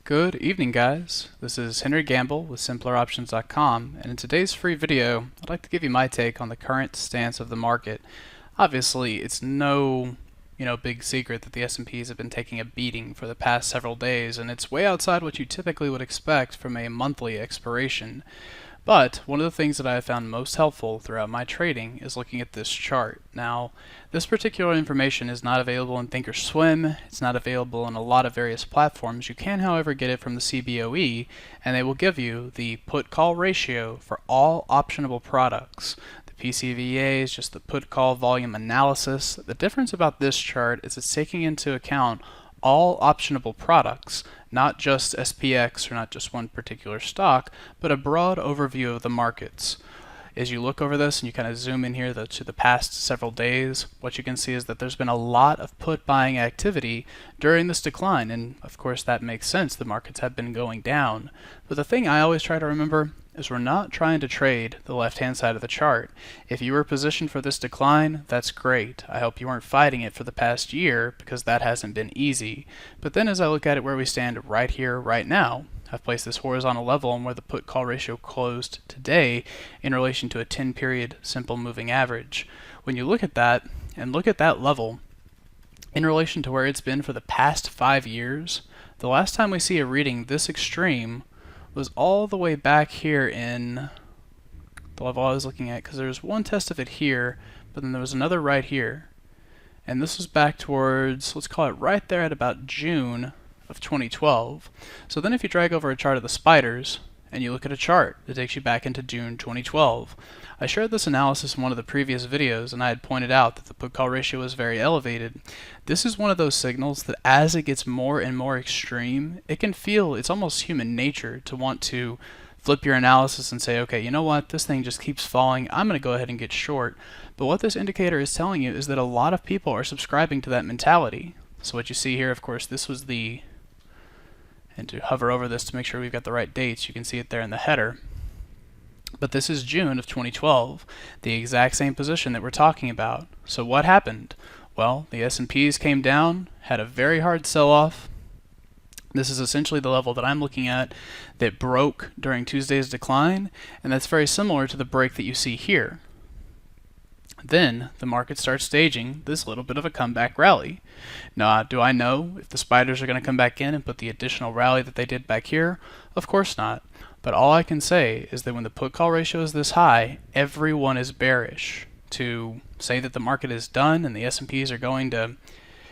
Good evening, guys. This is Henry Gamble with SimplerOptions.com, and in today's free video, I'd like to give you my take on the current stance of the market. Obviously, it's no big secret that the S&Ps have been taking a beating for the past several days, and it's way outside what you typically would expect from a monthly expiration. But one of the things that I have found most helpful throughout my trading is looking at this chart. Now, this particular information is not available in Thinkorswim. It's not available in a lot of various platforms. You can, however, get it from the CBOE, and they will give you the put-call ratio for all optionable products. The PCVA is just the put-call volume analysis. The difference about this chart is it's taking into account all optionable products, not just SPX or not just one particular stock, but a broad overview of the markets. As you look over this and you kind of zoom in here to the past several days, what you can see is that there's been a lot of put buying activity during this decline, and of course that makes sense. The markets have been going down. But the thing I always try to remember is we're not trying to trade the left-hand side of the chart. If you were positioned for this decline, that's great. I hope you weren't fighting it for the past year, because that hasn't been easy. But then as I look at it where we stand right here, right now, I've placed this horizontal level on where the put-call ratio closed today in relation to a 10-period simple moving average. When you look at that, and look at that level in relation to where it's been for the past 5 years, the last time we see a reading this extreme was all the way back here in the level I was looking at, because there was one test of it here, but then there was another right here. And this was back towards, let's call it right there at about June of 2012. So then if you drag over a chart of the spiders and you look at a chart that takes you back into June 2012, I shared this analysis in one of the previous videos, and I had pointed out that the put-call ratio was very elevated. This is one of those signals that as it gets more and more extreme, it can feel, it's almost human nature to want to flip your analysis and say, okay, you know what, this thing just keeps falling, I'm going to go ahead and get short. But what this indicator is telling you is that a lot of people are subscribing to that mentality. So what you see here, of course, this was the, and to hover over this to make sure we've got the right dates, you can see it there in the header. But this is June of 2012, the exact same position that we're talking about. So what happened? Well, the S&Ps came down, had a very hard sell-off. This is essentially the level that I'm looking at that broke during Tuesday's decline, and that's very similar to the break that you see here. Then the market starts staging this little bit of a comeback rally. Now, do I know if the spiders are going to come back in and put the additional rally that they did back here? Of course not. But all I can say is that when the put-call ratio is this high, everyone is bearish. To say that the market is done and the S&Ps are going to,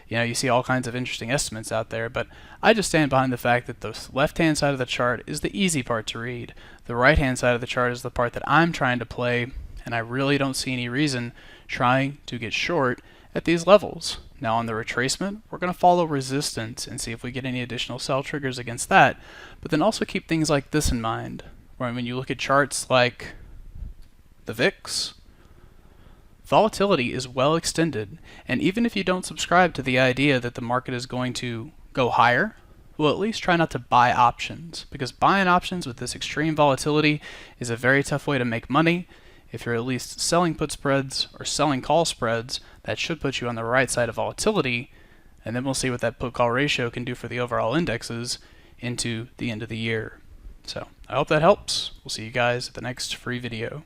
you see all kinds of interesting estimates out there, but I just stand behind the fact that the left-hand side of the chart is the easy part to read. The right-hand side of the chart is the part that I'm trying to play, and I really don't see any reason trying to get short at these levels. Now on the retracement, we're going to follow resistance and see if we get any additional sell triggers against that, but then also keep things like this in mind, where when you look at charts like the VIX, volatility is well extended, and even if you don't subscribe to the idea that the market is going to go higher, well, at least try not to buy options, because buying options with this extreme volatility is a very tough way to make money. If you're at least selling put spreads or selling call spreads, that should put you on the right side of volatility, and then we'll see what that put-call ratio can do for the overall indexes into the end of the year. So I hope that helps. We'll see you guys at the next free video.